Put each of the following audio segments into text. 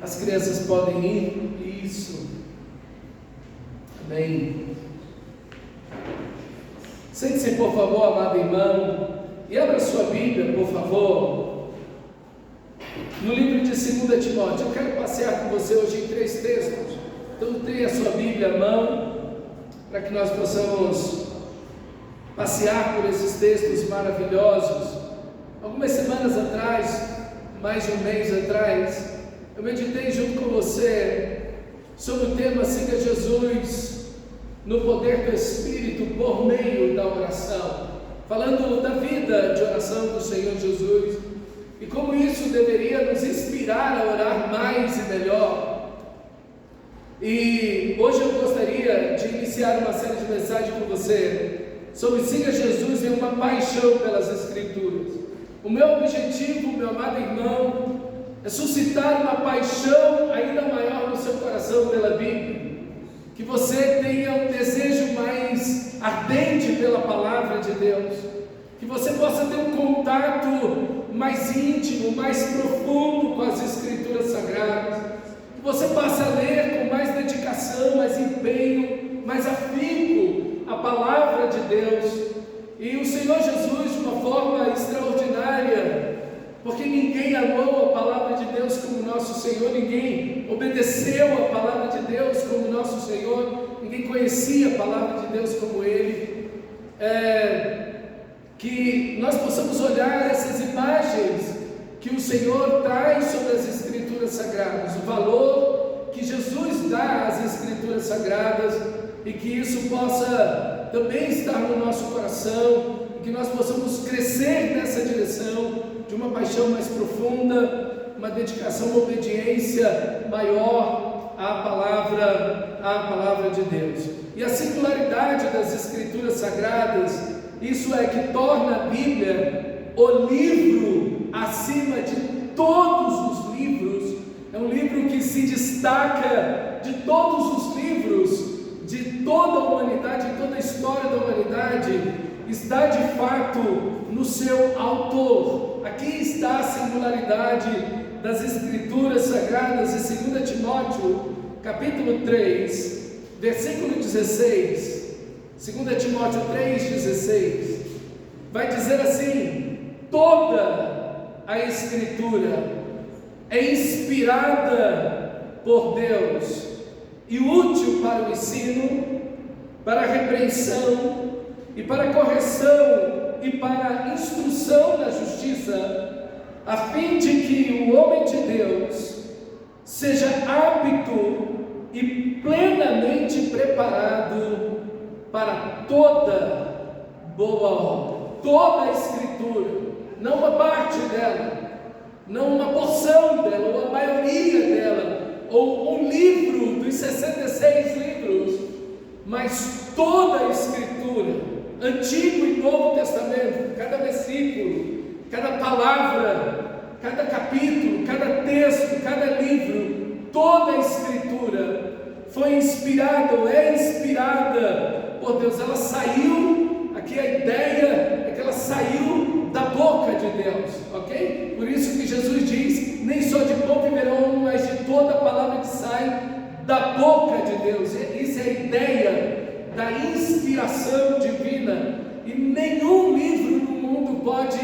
As crianças podem ir? Isso. Amém. Sente-se, por favor, amado irmão, e abra sua Bíblia, por favor, no livro de 2 Timóteo. Eu quero passear com você hoje em 3 textos. Então tenha a sua Bíblia à mão, para que nós possamos passear por esses textos maravilhosos. Algumas semanas atrás, mais de um mês atrás, eu meditei junto com você sobre o tema Siga Jesus no poder do Espírito por meio da oração, falando da vida de oração do Senhor Jesus e como isso deveria nos inspirar a orar mais e melhor. E hoje eu gostaria de iniciar uma série de mensagens com você sobre Siga Jesus em uma paixão pelas Escrituras. O meu objetivo, meu amado irmão, é suscitar uma paixão ainda maior no seu coração pela Bíblia, que você tenha um desejo mais ardente pela palavra de Deus, que você possa ter um contato mais íntimo, mais profundo com as Escrituras Sagradas, que você possa ler com mais dedicação, mais empenho, mais afinco a palavra de Deus. E o Senhor Jesus, de uma forma extraordinária, porque ninguém amou a palavra de Deus como nosso Senhor, ninguém obedeceu a palavra de Deus como nosso Senhor, ninguém conhecia a palavra de Deus como Ele. Que nós possamos olhar essas imagens que o Senhor traz sobre as Escrituras Sagradas, o valor que Jesus dá às Escrituras Sagradas, e que isso possa também estar no nosso coração, e que nós possamos crescer nessa direção de uma paixão mais profunda, uma dedicação, uma obediência maior à palavra de Deus. E a singularidade das Escrituras Sagradas, isso é que torna a Bíblia o livro acima de todos os livros. É um livro que se destaca de todos os livros de toda a humanidade, de toda a história da humanidade, está de fato no seu autor. Aqui está a singularidade das Escrituras Sagradas em 2 Timóteo, capítulo 3, versículo 16. 2 Timóteo 3,16 vai dizer assim: toda a Escritura é inspirada por Deus e útil para o ensino, para a repreensão e para a correção e para a instrução na justiça, a fim de que o homem de Deus seja apto e plenamente preparado para toda boa obra. Toda a Escritura, não uma parte dela, não uma porção dela, ou a maioria dela, ou um livro dos 66 livros, mas toda a Escritura, Antigo e Novo Testamento, cada versículo, cada palavra, cada capítulo, cada texto, cada livro, toda a Escritura foi inspirada ou é inspirada por Deus. Ela saiu, aqui a ideia é que ela saiu da boca de Deus, ok? Por isso que Jesus diz: nem só de pão viverá o homem, mas de toda a palavra que sai da boca de Deus. Isso é a ideia da inspiração divina, e nenhum livro no mundo pode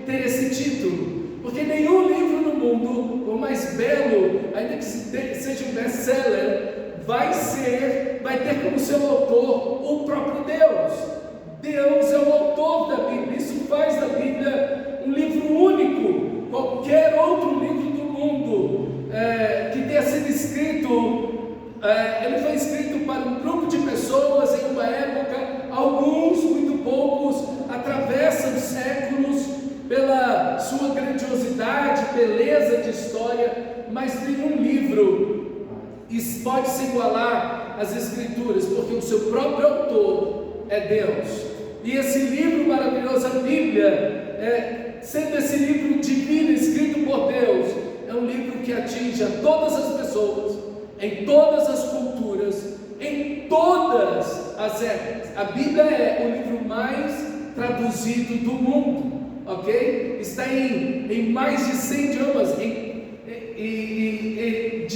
ter esse título, porque nenhum livro no mundo, por mais belo, ainda que seja um best-seller, vai ter como seu autor o próprio Deus. Deus é o autor da Bíblia. Isso faz da Bíblia um livro único. Qualquer outro livro do mundo que tenha sido escrito, ele foi escrito para um grupo de pessoas em uma época. Alguns, muito poucos, atravessam séculos pela sua grandiosidade, beleza de história, mas nenhum livro pode se igualar às Escrituras, porque o seu próprio autor é Deus. E esse livro maravilhoso, a Bíblia, sendo esse livro divino, escrito por Deus, é um livro que atinge a todas as pessoas, em todas as culturas, em todas as épocas. A Bíblia é o livro mais traduzido do mundo, ok? Está em mais de 100 idiomas, e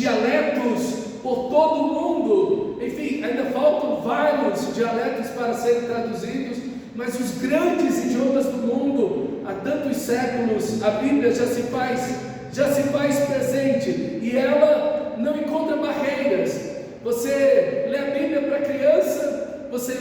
dialetos por todo o mundo. Enfim, ainda faltam vários dialetos para serem traduzidos, mas os grandes idiomas do mundo, há tantos séculos, a Bíblia já se faz presente, e ela não encontra barreiras. Você lê a Bíblia para criança, você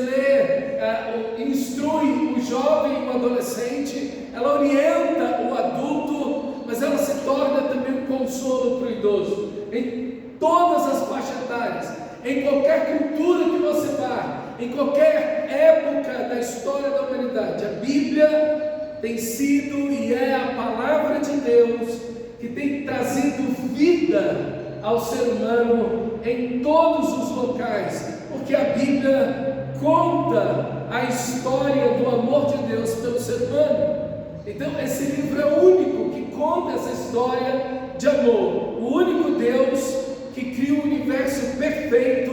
instrui o jovem e o adolescente, ela orienta o adulto, mas ela se torna também um consolo para o idoso, em todas as faixas etárias, em qualquer cultura que você vá, em qualquer época da história da humanidade. A Bíblia tem sido e é a palavra de Deus que tem trazido vida ao ser humano em todos os locais, porque a Bíblia conta a história do amor de Deus pelo ser humano. Então esse livro é o único que conta essa história de amor, o único Deus que cria um universo perfeito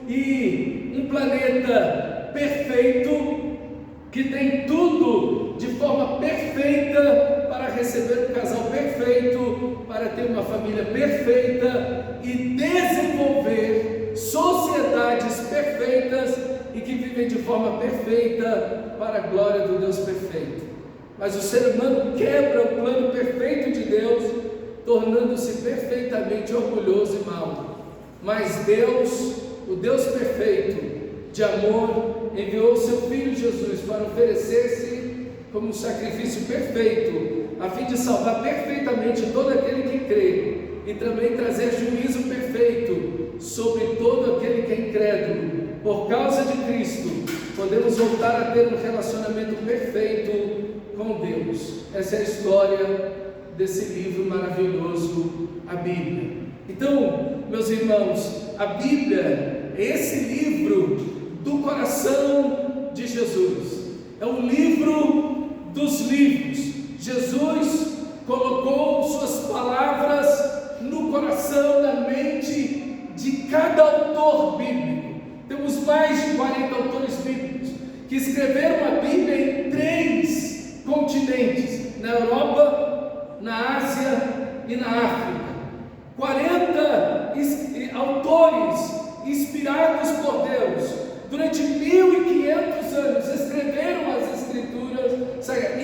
e um planeta perfeito, que tem tudo de forma perfeita para receber um casal perfeito, para ter uma família perfeita e desenvolver sociedades perfeitas e que vivem de forma perfeita para a glória do Deus perfeito. Mas o ser humano quebra o plano perfeito de Deus, tornando-se perfeitamente orgulhoso e mau. Mas Deus, o Deus perfeito de amor, enviou o seu Filho Jesus para oferecer-se como um sacrifício perfeito, a fim de salvar perfeitamente todo aquele que crê, e também trazer juízo perfeito sobre todo aquele que é incrédulo. Por causa de Cristo, podemos voltar a ter um relacionamento perfeito com Deus. Essa é a história desse livro maravilhoso, a Bíblia. Então, meus irmãos, a Bíblia é esse livro do coração de Jesus, é o livro dos livros. Jesus colocou suas palavras no coração, na mente de cada autor bíblico. Temos mais de 40 autores bíblicos que escreveram a Bíblia em 3 continentes, na Europa, na Ásia e na África. 40 autores inspirados por Deus, durante 1500 anos, escreveram as Escrituras.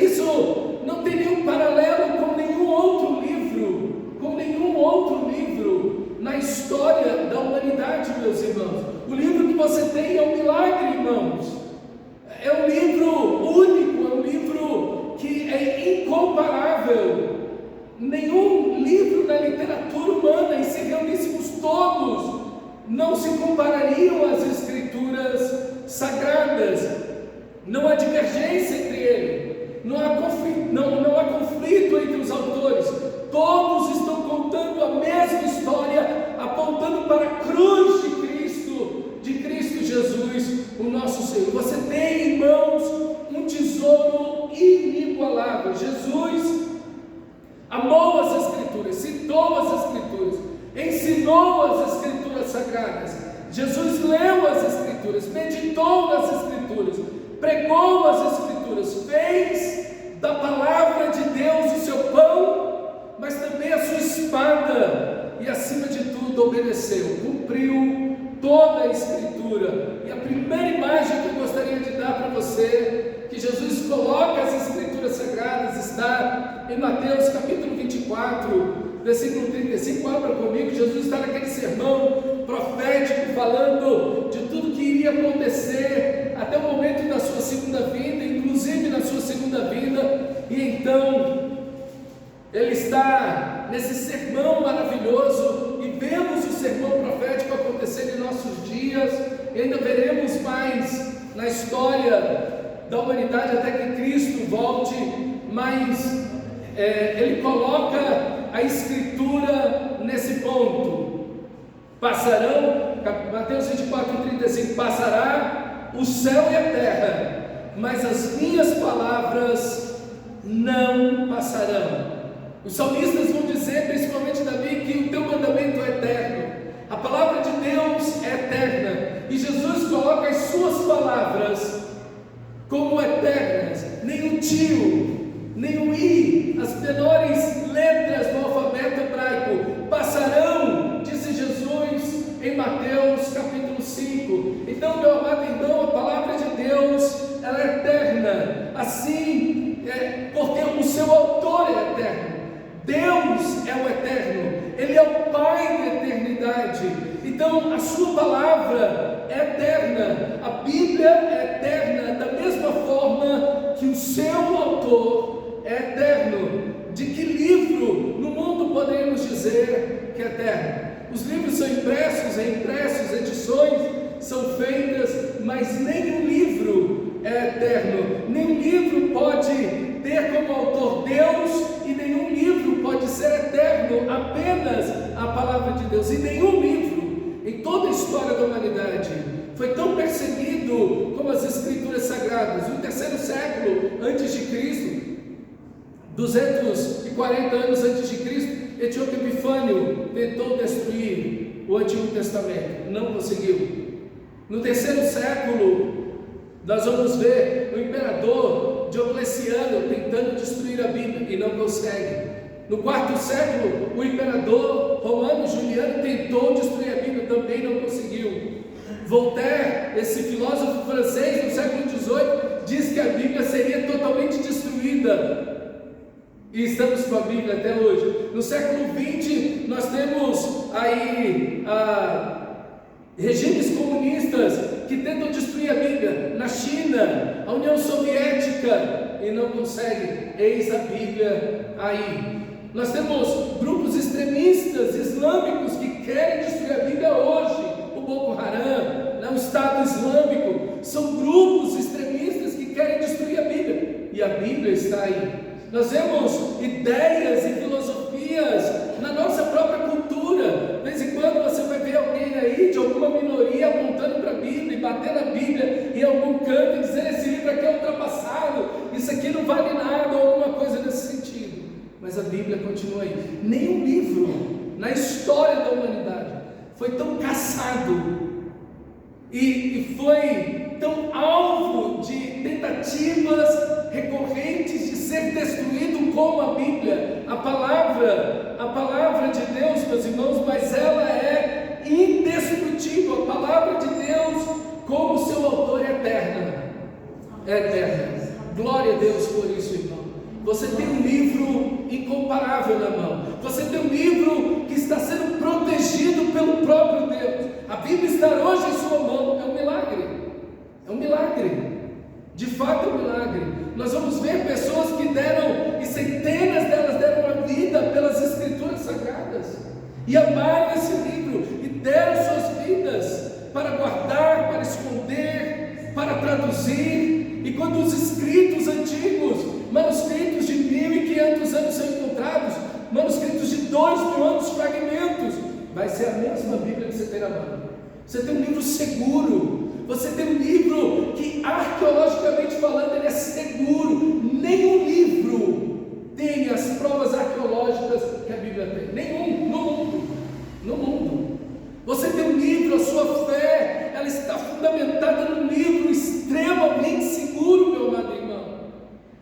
Isso não tem nenhum paralelo com nenhum outro livro na história da humanidade, meus irmãos. O livro que você tem é um milagre, irmãos. É um livro único, é um livro que é incomparável. Nenhum livro na literatura humana, e se reuníssemos todos, não se comparariam às Escrituras sagradas. Não há divergência entre eles, não há conflito entre os autores. Todos estão contando a mesma história, apontando para a cruz de Cristo Jesus, o nosso Senhor. Você tem, irmãos, um tesouro inigualável. Jesus amou as Escrituras, citou as Escrituras, ensinou as Escrituras sagradas. Jesus leu as Escrituras, meditou nas Escrituras, pregou as Escrituras, fez da palavra de Deus o seu pão, mas também a sua espada, e acima de tudo obedeceu, cumpriu toda a Escritura. E a primeira imagem que eu gostaria de dar para você, que Jesus coloca as Escrituras sagradas, está em Mateus capítulo 24, versículo 35, abra comigo. Jesus está naquele sermão profético, falando de tudo que iria acontecer até o momento da sua segunda vinda, inclusive na sua segunda vinda. E então ele está nesse sermão maravilhoso, e vemos o sermão profético acontecer em nossos dias, e ainda veremos mais na história da humanidade até que Cristo volte. Mas ele coloca a Escritura nesse ponto. Passarão, Mateus 24:35, passará o céu e a terra, mas as minhas palavras não passarão. Os salmistas vão dizer, principalmente Davi, que o teu mandamento é eterno. A palavra de Deus é eterna, e Jesus coloca as suas palavras como eternas. Nem o tio, nem o i, as menores letras do alfabeto hebraico passarão, diz Então, meu amado irmão, a palavra de Deus, ela é eterna, assim, porque o seu autor é eterno. Deus é o eterno, Ele é o Pai da eternidade. Então a sua palavra é eterna, a Bíblia é eterna, da mesma forma que o seu autor é eterno. De que livro no mundo podemos dizer que é eterno? Os livros são impressos, edições são feitas, mas nenhum livro é eterno. Nenhum livro pode ter como autor Deus, e nenhum livro pode ser eterno, apenas a palavra de Deus. E nenhum livro em toda a história da humanidade foi tão perseguido como as Escrituras Sagradas. No terceiro século antes de Cristo, 240 anos antes de Cristo, Etíope Epifânio tentou destruir o Antigo Testamento, não conseguiu. No terceiro século, nós vamos ver o imperador Diocleciano tentando destruir a Bíblia e não consegue. No quarto século, o imperador romano Juliano tentou destruir a Bíblia, também não conseguiu. Voltaire, esse filósofo francês do século XVIII, diz que a Bíblia seria totalmente destruída. E estamos com a Bíblia até hoje. No século XX, nós temos aí regimes comunistas que tentam destruir a Bíblia. Na China, a União Soviética, e não conseguem. Eis a Bíblia aí. Nós temos grupos extremistas islâmicos que querem destruir a Bíblia hoje. O Boko Haram, o Estado Islâmico, são grupos extremistas que querem destruir a Bíblia. E a Bíblia está aí. Nós vemos ideias e filosofias na nossa própria cultura. De vez em quando você vai ver alguém aí de alguma minoria apontando para a Bíblia e batendo a Bíblia em algum canto e dizendo: esse livro aqui é ultrapassado, isso aqui não vale nada, ou alguma coisa nesse sentido. Mas a Bíblia continua aí. Nenhum livro na história da humanidade foi tão caçado e foi tão alvo de tentativas recorrentes de ser destruído como a Bíblia. A palavra de Deus, meus irmãos, mas ela é indestrutível. A palavra de Deus, como seu autor, é eterna. É eterna. Glória a Deus por isso, irmão. Você tem um livro incomparável na mão. Você tem um livro que está sendo protegido pelo próprio Deus. A Bíblia está hoje em sua mão. É um milagre. É um milagre. De fato é um milagre. Nós vamos ver pessoas que deram, e centenas delas deram a vida pelas Escrituras Sagradas, e amaram esse livro, e deram suas vidas para guardar, para esconder, para traduzir. E quando os escritos antigos, manuscritos de 1500 anos são encontrados, manuscritos de 2000 anos, fragmentos, vai ser a mesma Bíblia que você tem na mão. Você tem um livro seguro. Você tem um livro que, arqueologicamente falando, ele é seguro. Nenhum livro tem as provas arqueológicas que a Bíblia tem. Nenhum, no mundo. No mundo. Você tem um livro, a sua fé, ela está fundamentada num livro extremamente seguro, meu amado irmão.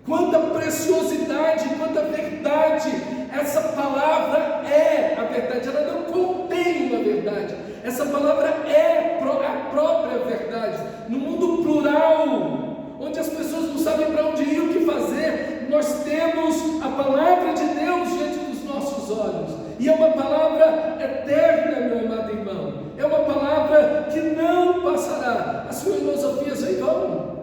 Quanta preciosidade, quanta verdade. Essa palavra é a verdade, ela não contém uma verdade. Essa palavra é a própria verdade. No mundo plural, onde as pessoas não sabem para onde ir, o que fazer, nós temos a palavra de Deus diante dos nossos olhos. E é uma palavra eterna, meu amado irmão. É uma palavra que não passará. As filosofias aí vão.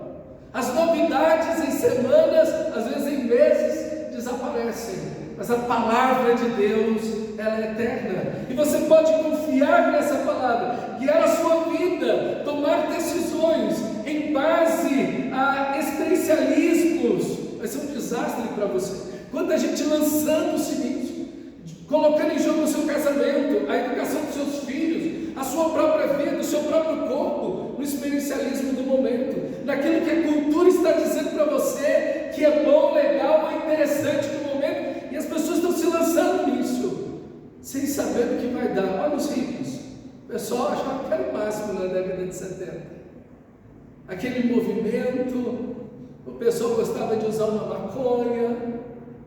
As novidades em semanas, às vezes em meses, desaparecem. Mas a palavra de Deus, ela é eterna. E você pode confiar nessa palavra, guiar a sua vida, tomar decisões em base a existencialismos. Vai ser um desastre para você. Quanta gente lançando-se nisso, colocando em jogo o seu casamento, a educação dos seus filhos, a sua própria vida, o seu próprio corpo, no experiencialismo do momento, naquilo que a cultura está dizendo para você que é bom, legal ou interessante no momento. E as pessoas estão se lançando nisso, sem saber o que vai dar. Olha os ricos. O pessoal achava que era o máximo na década de 70. Aquele movimento, o pessoal gostava de usar uma maconha,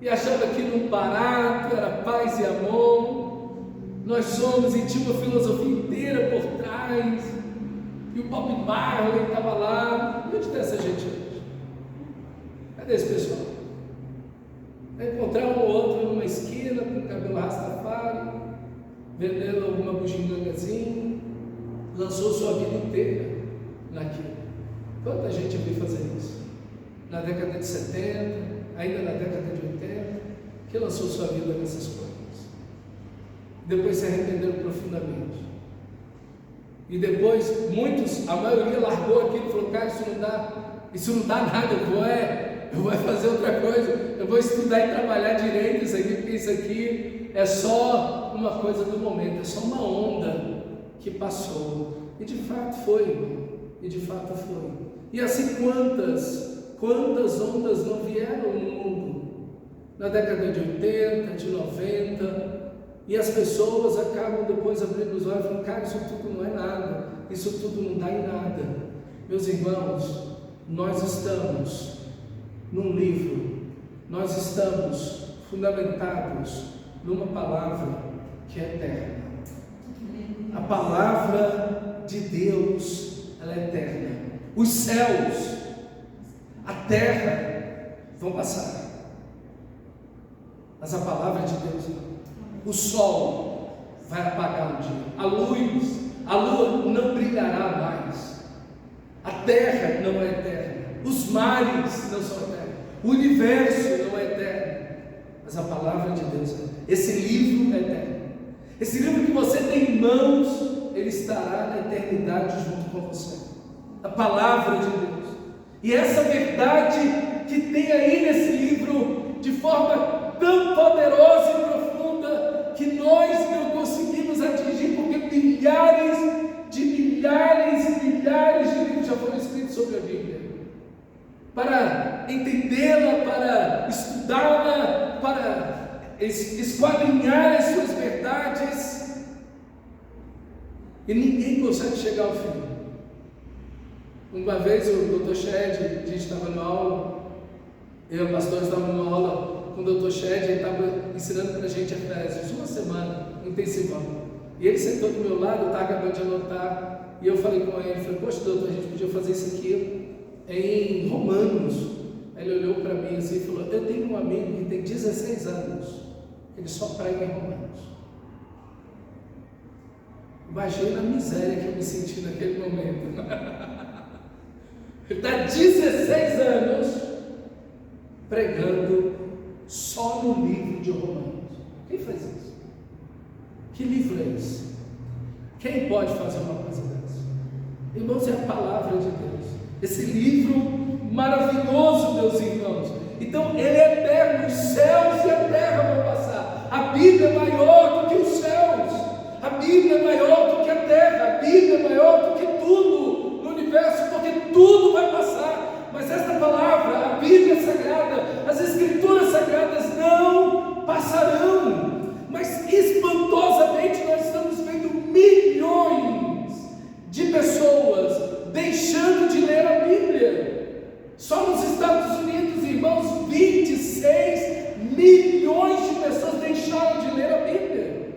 e achava aquilo barato, era paz e amor. Nós somos, e tinha uma filosofia inteira por trás. e o Bob Marley estava lá. Onde está essa gente hoje? Cadê esse pessoal? Vai encontrar um ou outro numa esquina com o cabelo rastafari, vendendo alguma bugigangazinha, lançou sua vida inteira naquilo. Quanta gente veio fazer isso? Na década de 70, ainda na década de 80, que lançou sua vida nessas coisas. Depois se arrependeram profundamente. E depois, muitos, a maioria largou aquilo e falou: cara, isso não dá nada, eu vou fazer outra coisa, eu vou estudar e trabalhar direito isso aqui, porque isso aqui é só uma coisa do momento, é só uma onda que passou. E de fato foi, irmão. E de fato foi. E assim quantas ondas não vieram no mundo? Na década de 80, de 90, e as pessoas acabam depois abrindo os olhos e falando: cara, isso tudo não é nada, isso tudo não dá em nada. Meus irmãos, nós estamos num livro, nós estamos fundamentados numa palavra que é eterna. A palavra de Deus, ela é eterna. Os céus, a terra vão passar, mas a palavra de Deus não. O sol vai apagar um dia, a lua não brilhará mais, a terra não é eterna, os mares não são eternos, o universo não é eterno, mas a palavra de Deus é. Esse livro é eterno. Esse livro que você tem em mãos, ele estará na eternidade junto com você. A palavra de Deus. E essa verdade que tem aí nesse livro, de forma tão poderosa e profunda, que nós não conseguimos atingir, porque milhares de livros já foram escritos sobre a Bíblia. Para entendê-la, para estudá-la, para esquadrinhar as suas verdades, e ninguém consegue chegar ao fim. Uma vez o Dr. Shed, a gente estava numa aula, eu e o pastor estávamos numa aula com o Dr. Shed, ele estava ensinando para a gente Efésios, uma semana intensivão, e ele sentou do meu lado, eu estava acabando de anotar, e eu falei com ele, poxa doutor, a gente podia fazer isso aqui em Romanos. Aí ele olhou para mim assim e falou: eu tenho um amigo que tem 16 anos, ele só prega em Romanos. Imagina a miséria que eu me senti naquele momento. Ele está 16 anos pregando só no livro de Romanos. Quem faz isso? Que livro é esse? Quem pode fazer uma coisa dessa? Irmãos, é a palavra de Deus. Esse livro maravilhoso, meus irmãos. Então, ele é eterno. Os céus e a terra vão passar. A Bíblia é maior do que os céus. A Bíblia é maior do que a terra. A Bíblia é maior do que tudo no universo, porque tudo vai passar. Mas esta palavra, a Bíblia Sagrada, as Escrituras Sagradas não passarão. Mas espantosamente nós estamos vendo milhões de pessoas deixando de ler a Bíblia. Só nos Estados Unidos, irmãos, 26 milhões de pessoas deixaram de ler a Bíblia.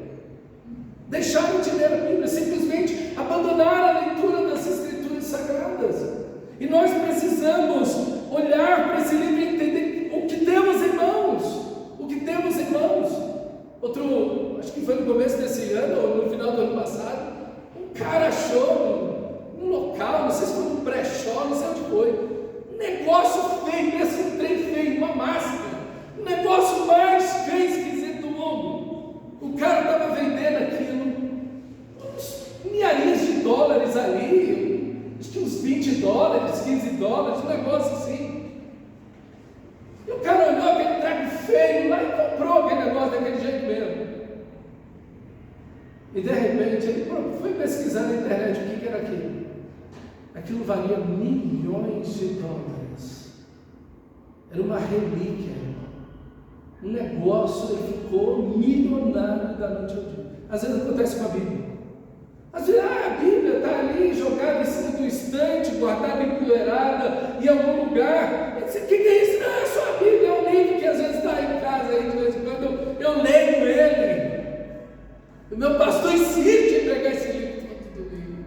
Deixaram de ler a Bíblia, simplesmente abandonaram a leitura das Escrituras Sagradas. E nós precisamos olhar para esse livro e entender o que temos em mãos. O que temos em mãos. Acho que foi no começo desse ano, ou no final do ano passado, um cara achou um local, não sei se foi um brechó, não sei onde foi, um negócio feio, esse trem feio, uma máscara, um negócio mais feio e esquisito do mundo. O cara estava vendendo aquilo, milhares de dólares ali, acho que uns 20 dólares, 15 dólares, um negócio assim. E o cara olhou aquele treco feio lá e comprou aquele negócio daquele jeito mesmo. E de repente ele foi pesquisar na internet o que era aquilo. Aquilo valia milhões de dólares. Era uma relíquia. Um negócio, ele ficou milionário da noite ao dia. Às vezes acontece com a Bíblia. Às vezes a Bíblia está ali jogada em cima do estante, guardada empoeirada em algum lugar. O que é isso? Não, é só a Bíblia, é um livro que às vezes está em casa aí, de vez em quando eu leio ele. O meu pastor insiste em pegar esse livro todo domingo.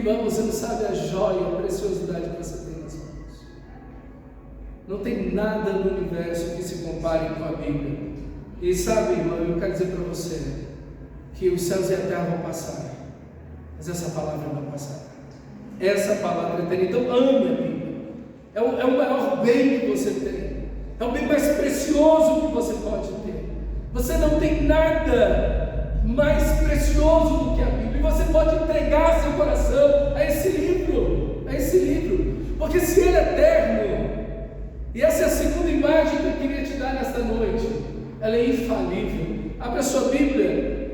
irmão, você não sabe a joia, a preciosidade que você tem nas mãos. Não tem nada no universo que se compare com a Bíblia. E sabe, irmão, eu quero dizer para você que os céus e a terra vão passar, mas essa palavra não passará. Essa palavra é eterna. Então ame a Bíblia. É o maior bem que você tem. É o bem mais precioso que você pode ter. Você não tem nada mais precioso do que a Bíblia. E você pode entregar seu coração a esse livro. A esse livro. Porque se ele é eterno, e essa é a segunda imagem que eu queria te dar nesta noite, ela é infalível. Abra sua Bíblia.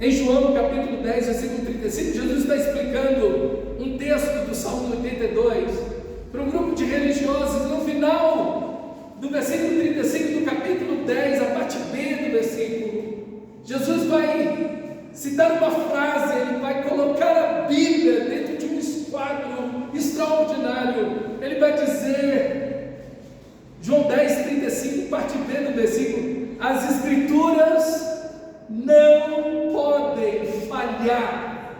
Em João capítulo 10, versículo 35, Jesus está explicando um texto do Salmo 82 para um grupo de religiosos. No final do versículo 35 do capítulo 10, a parte B do versículo, Jesus vai citar uma frase, ele vai colocar a Bíblia dentro de um esquadro extraordinário. Ele vai dizer, João 10, 35, parte B do versículo: as Escrituras não podem falhar.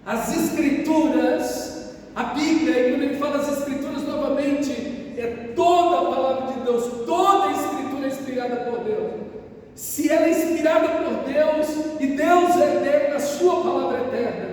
As Escrituras, a Bíblia, e quando ele fala as Escrituras novamente, é toda a palavra de Deus, toda a Escritura é inspirada por Deus. Se ela é inspirada por Deus, e Deus é eterno, a sua palavra é eterna.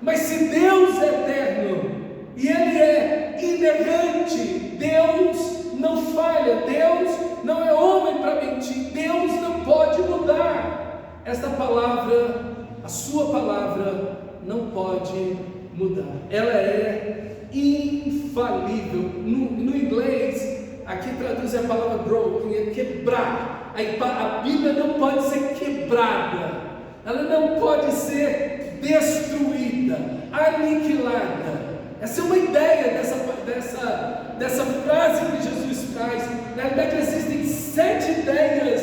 Mas se Deus é eterno, e Ele é inerrante, Deus não falha, Deus não é homem para mentir, Deus não pode mudar. Esta palavra, a sua palavra, não pode mudar. Ela é infalível. No inglês, aqui traduz a palavra broken, é quebrar. A Bíblia não pode ser quebrada. Ela não pode ser destruída, aniquilada. Essa é uma ideia dessa frase que Jesus traz. Na verdade, existem 7 ideias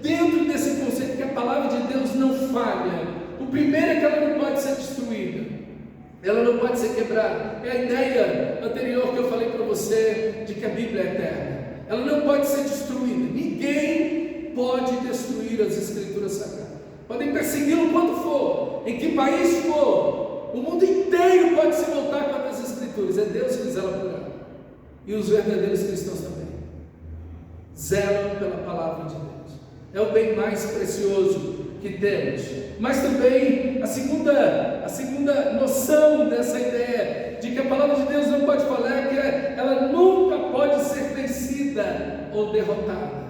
dentro desse conceito que a palavra de Deus não falha. O primeiro é que ela não pode ser destruída, ela não pode ser quebrada. É a ideia anterior que eu falei para você de que a Bíblia é eterna. Ela não pode ser destruída. Ninguém pode destruir as Escrituras Sagradas. Podem persegui-lo quanto for, em que país for, o mundo inteiro pode se voltar contra as Escrituras. É Deus que zela por ela, e os verdadeiros cristãos também zelam pela palavra de Deus. É o bem mais precioso que temos. Mas também a segunda noção dessa ideia de que a palavra de Deus não pode falar é que ela nunca pode ser vencida ou derrotada.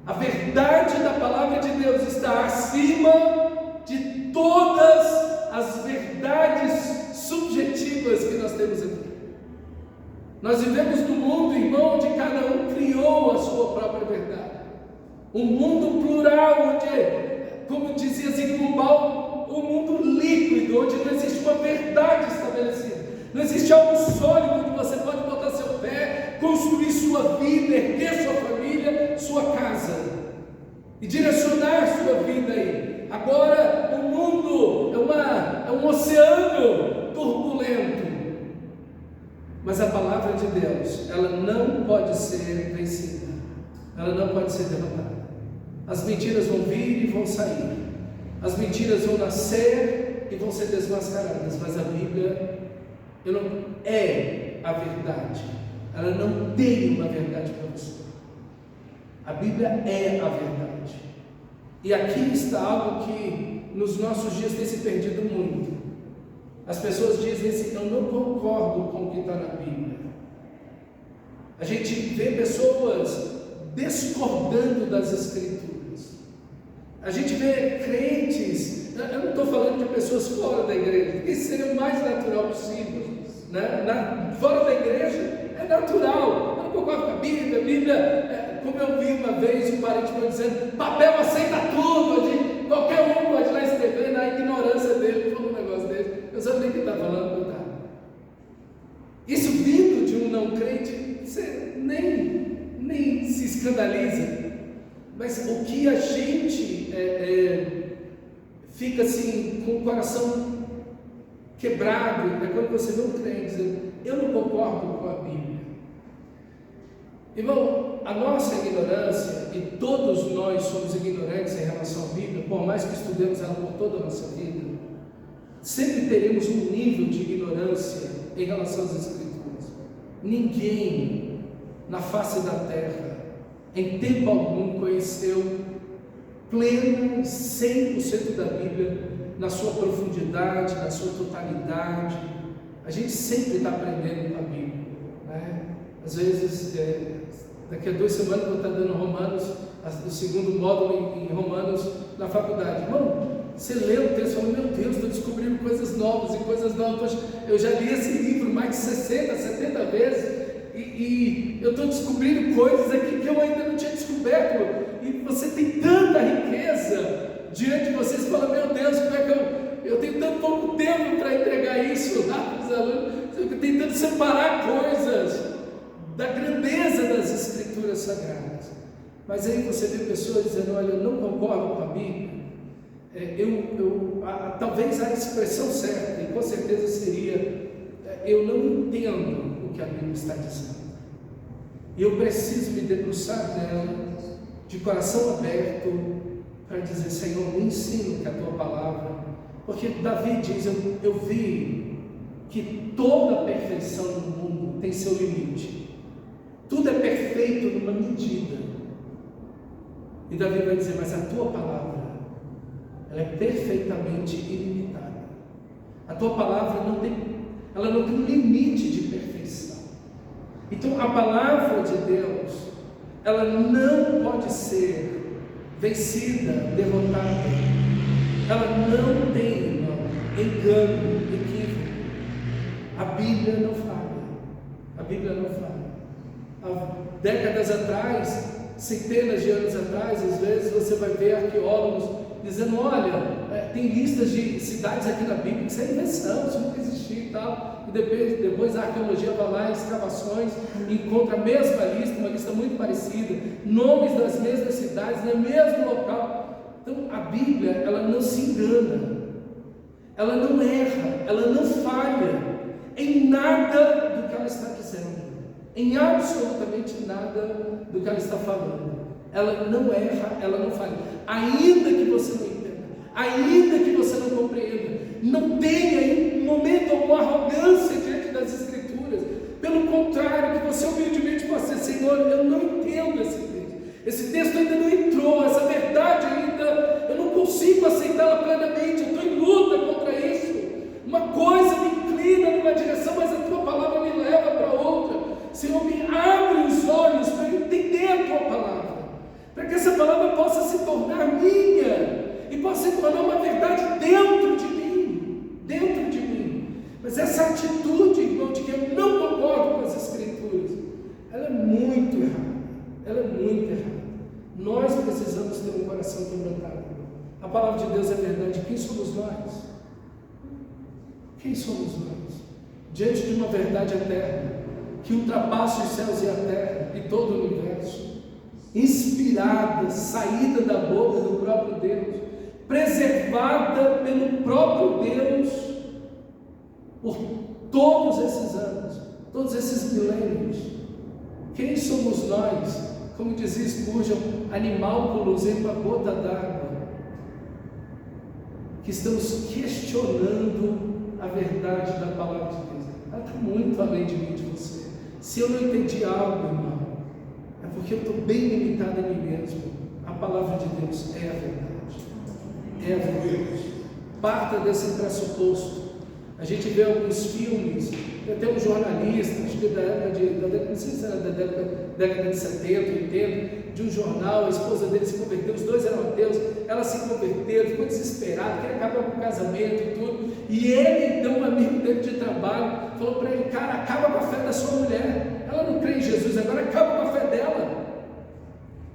A verdade da palavra de Deus está acima de todas as verdades subjetivas que nós temos aqui. Nós vivemos num mundo, irmão, onde cada um criou a sua própria verdade. Um mundo plural, onde, como dizia Zygmunt Bauman, um mundo líquido, onde não existe uma verdade estabelecida. Não existe algo sólido onde você pode botar seu pé, construir sua vida, erguer sua família, sua casa e direcionar sua vida aí. Agora o mundo é um oceano turbulento, mas a palavra de Deus, ela não pode ser vencida, ela não pode ser derrotada. As mentiras vão vir e vão sair, as mentiras vão nascer e vão ser desmascaradas, mas a Bíblia é a verdade. Ela não tem uma verdade para você. A Bíblia é a verdade. E aqui está algo que nos nossos dias tem se perdido muito. As pessoas dizem assim: eu não concordo com o que está na Bíblia. A gente vê pessoas discordando das Escrituras. A gente vê crentes, eu não estou falando de pessoas fora da igreja, porque isso seria o mais natural possível, né? Fora da igreja é natural. Eu não concordo com a Bíblia, como eu vi uma vez um parente meu dizendo: papel aceita tudo, qualquer um pode ir lá escrever. Na ignorância dele, falou um negócio dele, eu sabia nem o que está falando, coitado. Isso vindo de um não crente, você nem se escandaliza. Mas o que a gente fica assim com o coração quebrado é quando você vê um crente dizendo: eu não concordo com a Bíblia. Irmão, a nossa ignorância, e todos nós somos ignorantes em relação à Bíblia, por mais que estudemos ela por toda a nossa vida, sempre teremos um nível de ignorância em relação às Escrituras. Ninguém na face da terra, em tempo algum, conheceu plena 100% da Bíblia, na sua profundidade, na sua totalidade. A gente sempre está aprendendo com a Bíblia, né? Às vezes, daqui a 2 semanas eu vou estar dando Romanos, o segundo módulo em Romanos na faculdade. Irmão, você lê o texto e fala, meu Deus, estou descobrindo coisas novas e coisas novas. Eu já li esse livro mais de 60, 70 vezes e eu estou descobrindo coisas aqui que eu ainda não tinha descoberto. E você tem tanta riqueza diante de vocês, fala, meu Deus, como é que eu tenho tão pouco tempo para entregar isso lá para os alunos, eu tentando separar coisas da grandeza das Escrituras Sagradas. Mas aí você vê pessoas dizendo, olha, eu não concordo com a Bíblia. Talvez a expressão certa, e com certeza seria, eu não entendo o que a Bíblia está dizendo. E eu preciso me debruçar nela, de coração aberto, para dizer, Senhor, me ensina com a Tua Palavra. Porque Davi diz, eu vi que toda perfeição no mundo tem seu limite. Tudo é perfeito numa medida. E Davi vai dizer, mas a Tua Palavra, ela é perfeitamente ilimitada. A Tua Palavra ela não tem limite de perfeição. Então a Palavra de Deus, ela não pode ser vencida, derrotada. Ela não tem, irmão, engano, equívoco. A Bíblia não falha. A Bíblia não falha. Há décadas atrás, centenas de anos atrás, às vezes você vai ver arqueólogos dizendo, olha, tem listas de cidades aqui na Bíblia que isso é invenção, isso nunca existiu e tal. E depois a arqueologia vai lá em escavações e encontra a mesma lista, uma lista muito parecida, nomes das mesmas cidades, no mesmo local. Então a Bíblia, ela não se engana, ela não erra, ela não falha em nada do que ela está dizendo, em absolutamente nada do que ela está falando. Ela não erra, ela não falha, ainda que você não entenda, ainda que você não compreenda. Não tenha em momento alguma arrogância diante das Escrituras. Pelo contrário, que você humildemente possa dizer, Senhor, eu não entendo esse texto. Esse texto ainda não entrou, essa verdade ainda, eu não consigo aceitá-la plenamente, eu estou em luta contra isso. Uma coisa me inclina numa direção, mas a Tua Palavra me leva para outra. Senhor, me abre os olhos para eu entender a Tua Palavra, para que essa palavra possa se tornar minha e possa se tornar uma verdade dentro de mim, dentro de mim. Mas essa atitude, irmão, de que eu não concordo com as Escrituras, ela é muito errada, ela é muito errada. Nós precisamos ter um coração quebrantado. A palavra de Deus é verdade. Quem somos nós? Quem somos nós? Diante de uma verdade eterna, que ultrapassa os céus e a terra e todo o universo, inspirada, saída da boca do próprio Deus, preservada pelo próprio Deus por todos esses anos, todos esses milênios. Quem somos nós? Como dizia Spurgeon, animal poluzido com a gota d'água, que estamos questionando a verdade da palavra de Deus. Ela está muito além de mim e de você. Se eu não entendi algo, irmão, é porque eu estou bem limitado em mim mesmo. A palavra de Deus é a verdade. É a verdade. Parta desse pressuposto. A gente vê alguns filmes, tem até um jornalista, acho que da época não sei se era da década de 70, 80, de um jornal, a esposa dele se converteu, os dois eram ateus, ela se converteu, ficou desesperada, queria acabar com o casamento e tudo. E ele, então, um amigo dele de trabalho, falou para ele, cara, acaba com a fé da sua mulher. Ela não crê em Jesus, agora acaba com a fé dela.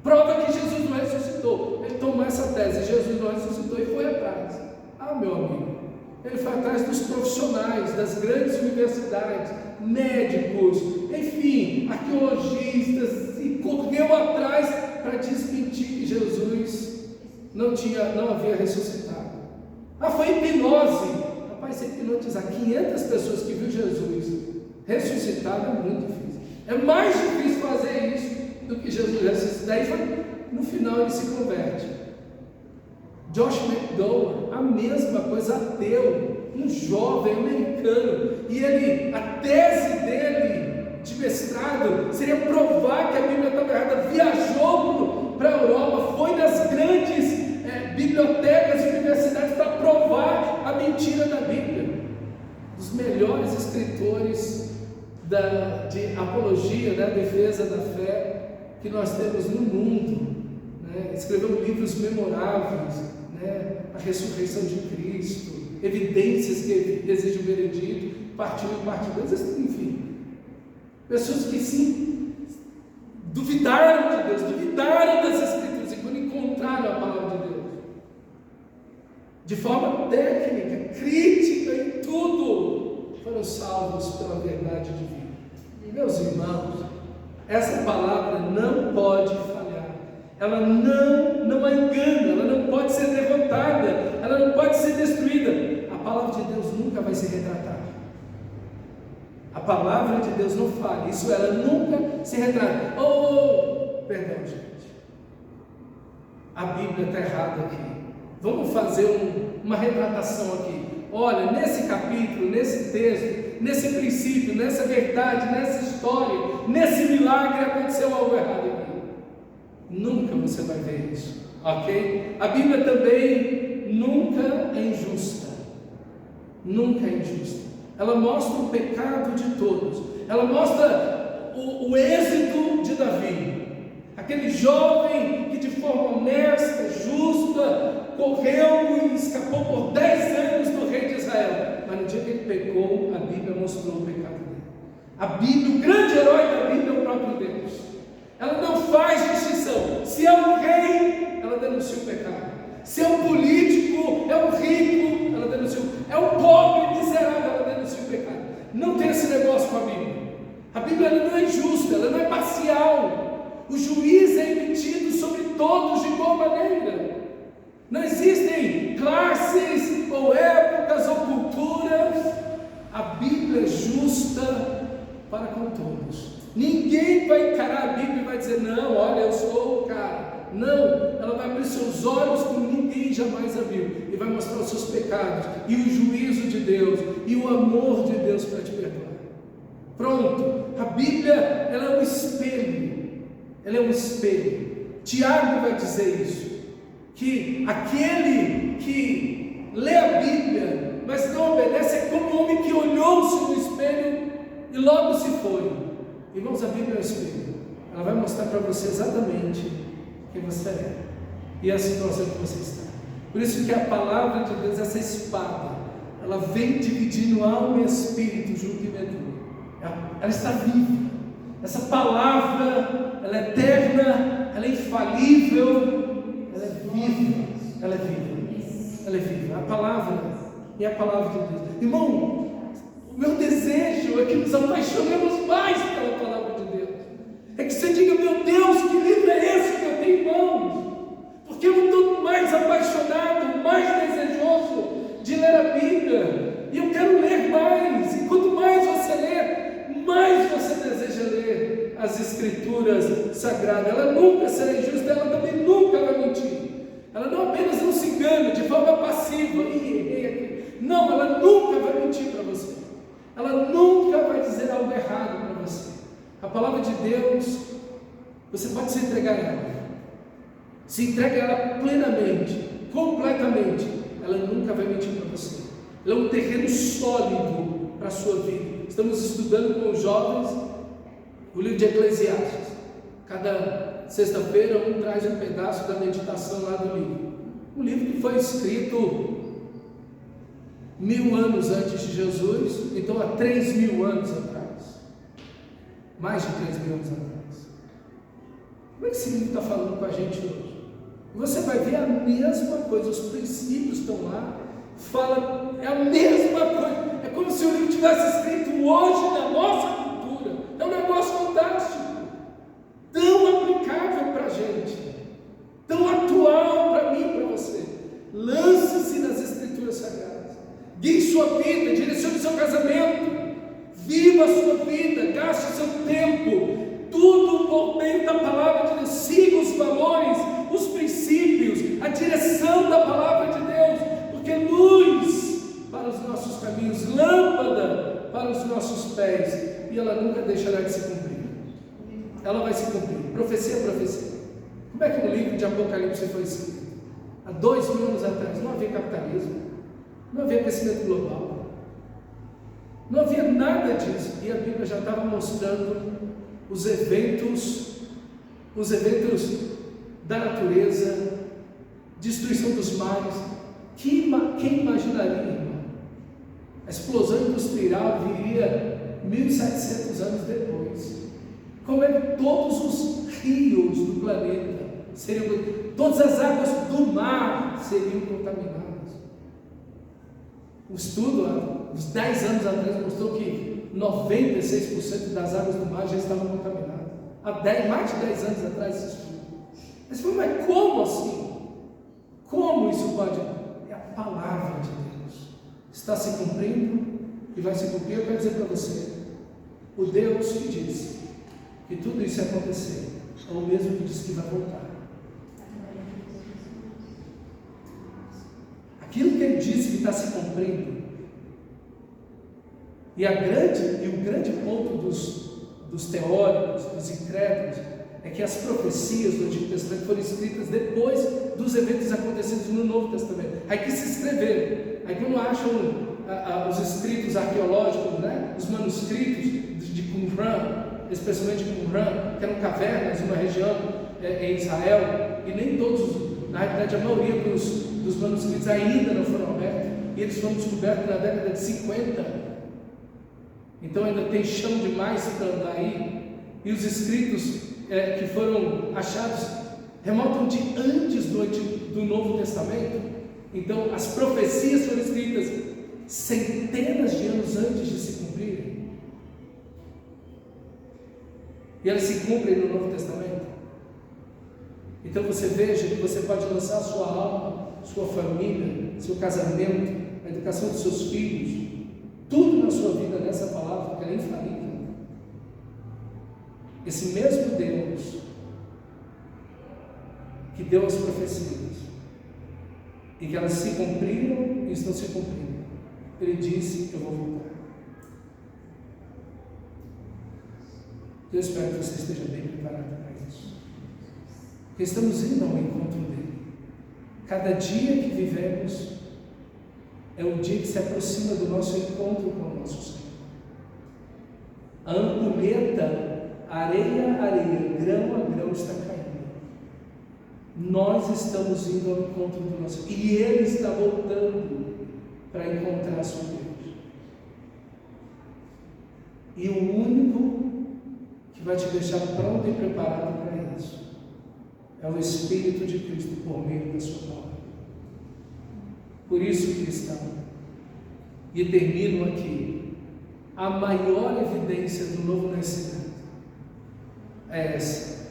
Prova que Jesus não ressuscitou. Ele tomou essa tese, Jesus não ressuscitou e foi atrás. Ah, meu amigo, ele foi atrás dos profissionais, das grandes universidades, médicos, enfim, arqueologistas, e correu atrás para desmentir que Jesus não havia ressuscitado. Ah, foi hipnose. Rapaz, você hipnotizar 500 pessoas que viu Jesus ressuscitado é muito difícil. É mais difícil fazer isso do que Jesus ressuscitar. E no final ele se converte. Josh McDowell, a mesma coisa, ateu, um jovem americano, e a tese dele de mestrado seria provar que a Bíblia estava errada. Viajou para a Europa, foi nas grandes bibliotecas e universidades para provar a mentira da Bíblia. Os melhores escritores de apologia, defesa da fé que nós temos no mundo, escreveu livros memoráveis, a ressurreição de Cristo, evidências que exigem o veredito, parte 1 e parte 2, enfim. Pessoas que sim duvidaram de Deus, duvidaram das Escrituras, e quando encontraram a palavra de Deus, de forma técnica, crítica e tudo, foram salvos pela verdade divina. Meus irmãos, essa palavra não pode falhar, ela não a engana, ela não pode ser derrotada, ela não pode ser destruída. A palavra de Deus nunca vai se retratar. A palavra de Deus não falha, isso ela nunca se retrata. Perdão, gente, a Bíblia está errada aqui. Vamos fazer uma retratação aqui. Olha, nesse capítulo, nesse texto, nesse princípio, nessa verdade, nessa história, nesse milagre aconteceu algo errado aqui. Nunca você vai ver isso, ok? A Bíblia também nunca é injusta. Nunca é injusta. Ela mostra o pecado de todos. Ela mostra o êxito de Davi, aquele jovem que de forma honesta, justa, correu e escapou por 10 anos do rei de Israel. Mas no dia que ele pecou, a Bíblia mostrou o pecado dele. A Bíblia, o grande herói da Bíblia é o próprio Deus. Ela não faz distinção. Se é um rei, ela denuncia o pecado. Se é um político, é um rico, ela denuncia. É um pobre, miserável, ela denuncia o pecado. Não tem esse negócio com a Bíblia. A Bíblia ela não é justa, ela não é parcial. O juiz é emitido sobre todos de igual maneira. Não existem classes, ou épocas, ou culturas. A Bíblia é justa para com todos. Ninguém vai encarar a Bíblia e vai dizer, não, olha, eu sou o cara. Não, ela vai abrir seus olhos como ninguém jamais abriu, e vai mostrar os seus pecados, e o juízo de Deus, e o amor de Deus para te perdoar. Pronto, a Bíblia, ela é um espelho, ela é um espelho. Tiago vai dizer isso, que aquele que lê a Bíblia, mas não obedece, é como um homem que olhou-se no espelho e logo se foi. Irmãos, a Bíblia é um espelho, ela vai mostrar para você exatamente quem você é e a situação que você está. Por isso que a palavra de Deus, essa espada, ela vem dividindo alma e espírito junto e medula. Ela está viva. Essa palavra, ela é eterna, ela é infalível, ela é viva, ela é viva, ela é viva. A palavra é a palavra de Deus. Irmão, o meu desejo é que nos apaixonemos mais pela palavra de Deus. É que você diga, meu Deus, que livro é esse que eu tenho em mãos? Porque eu estou mais apaixonado, mais desejoso de ler a Bíblia, e eu quero ler mais, e quanto mais você ler, mais você deseja ler as Escrituras Sagradas. Ela nunca será injusta, ela também nunca vai mentir. Ela não apenas não se engana de forma passiva, não, ela nunca vai mentir para você, ela nunca vai dizer algo errado para você. A palavra de Deus, você pode se entregar a ela, se entrega a ela plenamente, completamente, ela nunca vai mentir para você. Ela é um terreno sólido para a sua vida. Estamos estudando com os jovens o livro de Eclesiastes. Cada sexta-feira um traz um pedaço da meditação lá do livro. Um livro que foi escrito 1000 anos antes de Jesus, então há 3000 anos atrás. Mais de 3000 anos atrás. Como é que esse livro está falando com a gente hoje? Você vai ver a mesma coisa, os princípios estão lá, fala, é a mesma coisa, é como se o livro tivesse escrito hoje na nossa cultura. É um negócio fantástico, tão aplicável para a gente, tão atual para mim e para você. Lance-se nas Escrituras Sagradas, guie sua vida, direcione seu casamento, viva a sua vida, gaste seu tempo, tudo por meio da palavra de Deus. Siga os valores, os princípios, a direção da palavra de Deus, porque luz para os nossos e ela nunca deixará de se cumprir. Ela vai se cumprir. Profecia é profecia. Como é que o livro de Apocalipse foi escrito? Há 2000 anos atrás não havia capitalismo, não havia crescimento global, não havia nada disso, e a Bíblia já estava mostrando os eventos da natureza, destruição dos mares. Quem imaginaria, irmão? A explosão industrial viria 1700 anos depois. Como é que todos os rios do planeta seriam, todas as águas do mar seriam contaminadas? O estudo, há uns 10 anos atrás, mostrou que 96% das águas do mar já estavam contaminadas. Há mais de 10 anos atrás, esse estudo. Mas como assim? Como isso pode? É a palavra de Deus. Está se cumprindo e vai se cumprir. Eu quero dizer para você, o Deus que disse que tudo isso ia acontecer é o mesmo que disse que vai voltar. Aquilo que ele disse que está se cumprindo. E o grande ponto dos teóricos, dos incrédulos, é que as profecias do Antigo Testamento foram escritas depois dos eventos acontecidos no Novo Testamento. Aí que se escreveram. Aí quando acham os escritos arqueológicos, né, os manuscritos de Qumran, especialmente Qumran, que eram cavernas, uma região em Israel, e nem todos, na realidade a maioria dos manuscritos ainda não foram abertos, e eles foram descobertos na década de 50. Então ainda tem chão demais para andar aí, e os escritos que foram achados remontam de antes do Novo Testamento. Então as profecias foram escritas centenas de anos antes de se cumprirem, e elas se cumprem no Novo Testamento. Então você veja que você pode lançar a sua alma, sua família, seu casamento, a educação dos seus filhos, tudo na sua vida nessa palavra, porque ela é infalível. Esse mesmo Deus que deu as profecias e que elas se cumpriram e estão se cumprindo, ele disse: eu vou voltar. Eu espero que você esteja bem preparado para isso, porque estamos indo ao encontro dele. Cada dia que vivemos é um dia que se aproxima do nosso encontro com o nosso Senhor. A ampulheta, areia a areia, grão a grão está caindo. Nós estamos indo ao encontro do nosso Senhor, e Ele está voltando para encontrar a sua igreja. E o único que vai te deixar pronto e preparado para isso é o Espírito de Cristo por meio da sua palavra. Por isso, cristão, e termino aqui, a maior evidência do novo nascimento é essa: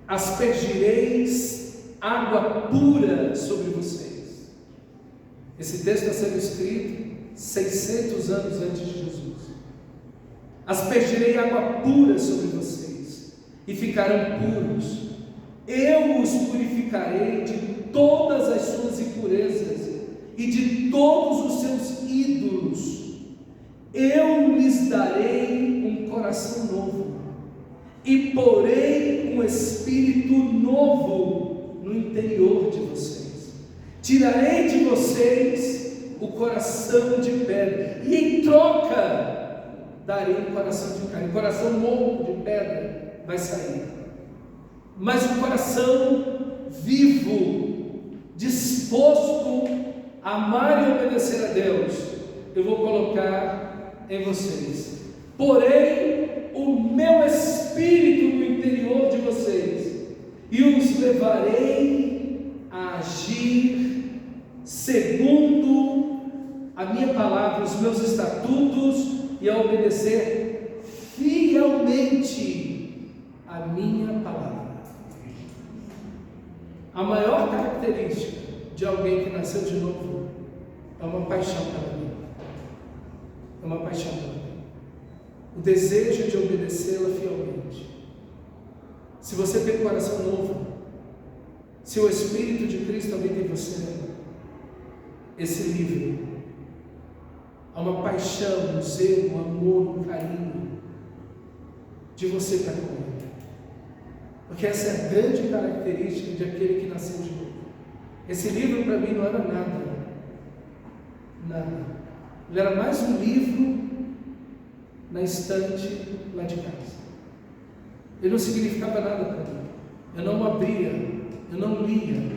aspergireis água pura sobre vocês. Esse texto está sendo escrito 600 anos antes de Jesus. Aspergirei água pura sobre vocês e ficarão puros. Eu os purificarei de todas as suas impurezas e de todos os seus ídolos. Eu lhes darei um coração novo e porei um espírito novo no interior de vocês. Tirarei de vocês o coração de pedra e em troca darei um coração de carne. O coração novo de pedra vai sair, mas o coração vivo, disposto a amar e obedecer a Deus, eu vou colocar em vocês. Porém, o meu espírito no interior de vocês, e os levarei a agir segundo a minha palavra, os meus estatutos, e a obedecer fielmente a minha palavra. A maior característica de alguém que nasceu de novo é uma paixão pela vida. É uma paixão pela vida. O desejo de obedecê-la fielmente. Se você tem um coração novo, se o Espírito de Cristo habita em você, esse livro há uma paixão, um zelo, um amor, um carinho de você para com Ele. Porque essa é a grande característica de aquele que nasceu de novo. Esse livro para mim não era nada. Nada. Ele era mais um livro na estante lá de casa. Ele não significava nada para mim. Eu não abria, eu não lia,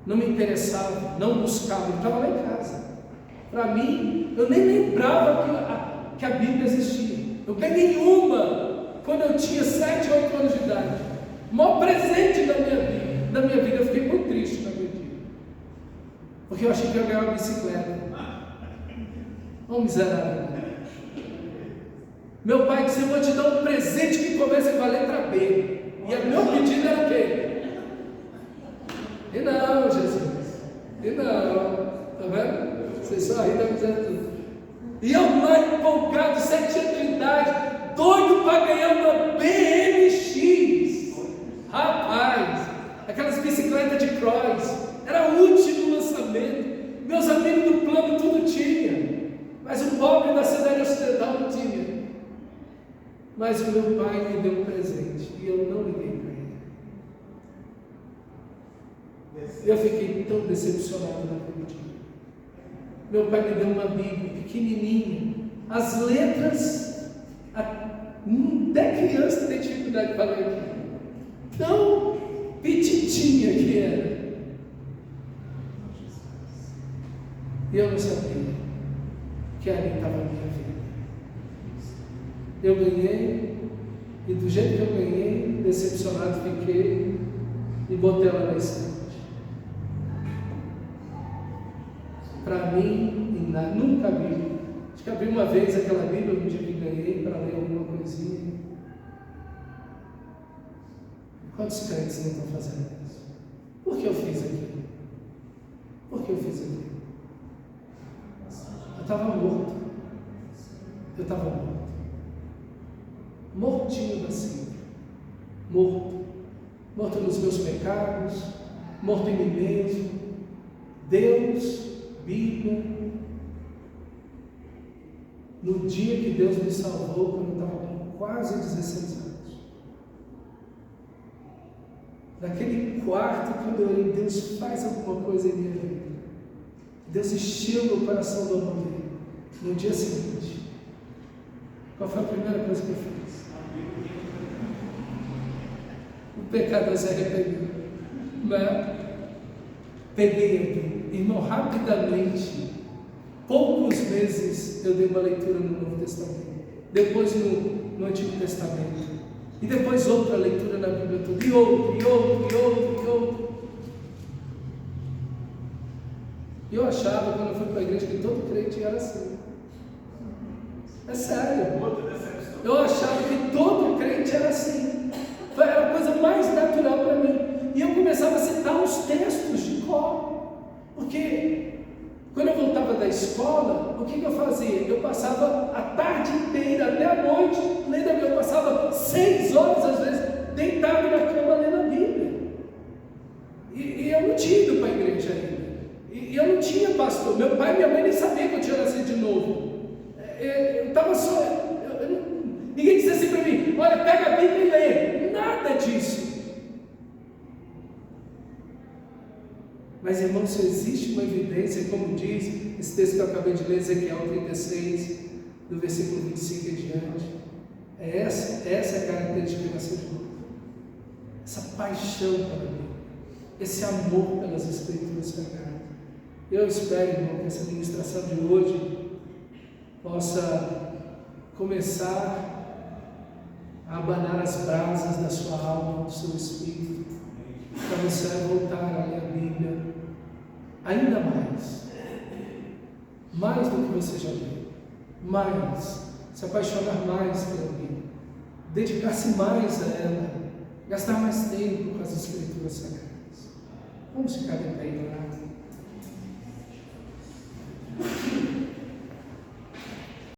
não me interessava, não buscava. Ele estava lá em casa. Para mim, eu nem lembrava que a Bíblia existia. Eu peguei uma quando eu tinha 7, 8 anos de idade. O maior presente da minha vida. Eu fiquei muito triste naquele dia, porque eu achei que eu ia ganhar uma bicicleta. Oh, miserável. Meu pai disse: eu vou te dar um presente que começa com a letra B. E o meu pedido era o quê? E não, Jesus. E não. Está vendo? Vocês só riem da miséria tudo. E eu lá empolgado, 7 anos de idade, doido para ganhar uma BMX. Rapaz, aquelas bicicletas de cross. Era o último lançamento. Meus amigos do plano tudo tinha. Mas o pobre da cidade ocidental não tinha. Mas o meu pai me deu um presente e eu não liguei para ele. Eu fiquei tão decepcionado naquele dia. Meu pai me deu uma Bíblia pequenininha. As letras, até criança tem dificuldade para ler aqui. Tão petitinha que era. E eu não sabia que ali estava a minha vida. Eu ganhei, e do jeito que eu ganhei, decepcionado fiquei, e botei ela na estante. Para mim, nunca vi. Acho que abri uma vez aquela Bíblia no dia que ganhei para ler alguma coisinha. Quantos crentes não estão fazendo isso? Por que eu fiz aquilo? Por que eu fiz aquilo? Eu estava morto. Eu estava morto. Mortinho da Silva. Morto. Morto nos meus pecados. Morto em mim mesmo. Deus, Bíblia. No dia que Deus me salvou, quando eu estava com quase 16 anos. Naquele quarto, quando eu orei, Deus faz alguma coisa em minha vida. Deus encheu meu coração do amor dele. No dia seguinte, qual foi a primeira coisa que eu fiz? O pecador se arrependeu. Peguei aqui, irmão, rapidamente, poucos meses eu dei uma leitura no Novo Testamento, depois no Antigo Testamento, e depois outra leitura na Bíblia toda, e outro. Eu achava, quando eu fui para a igreja, que todo crente era assim. É sério. Eu achava que todo crente era assim. Era a coisa mais natural para mim. E eu começava a citar os textos de cor. Porque quando eu voltava da escola, o que eu fazia? Eu passava a tarde inteira, até a noite, lendo a Bíblia. Eu passava 6 horas, às vezes, deitado na cama lendo a Bíblia. E eu não tinha ido para a igreja ainda. E eu não tinha pastor. Meu pai e minha mãe nem sabiam que eu tinha nascido de novo. Eu estava só. Ninguém dizia assim para mim: olha, pega a Bíblia e lê. Nada disso. Mas, irmão, se existe uma evidência, como diz esse texto que eu acabei de ler, Ezequiel 36, do versículo 25 em diante, essa é a característica de nascer de novo. Essa paixão para mim, esse amor pelas Escrituras Sagradas. Eu espero, irmão, que essa ministração de hoje possa começar a abanar as brasas da sua alma, do seu espírito, para você voltar a ler a Bíblia ainda mais do que você já leu, se apaixonar mais pela Bíblia, dedicar-se mais a ela, gastar mais tempo com as Escrituras Sagradas. Vamos ficar de pé e orar.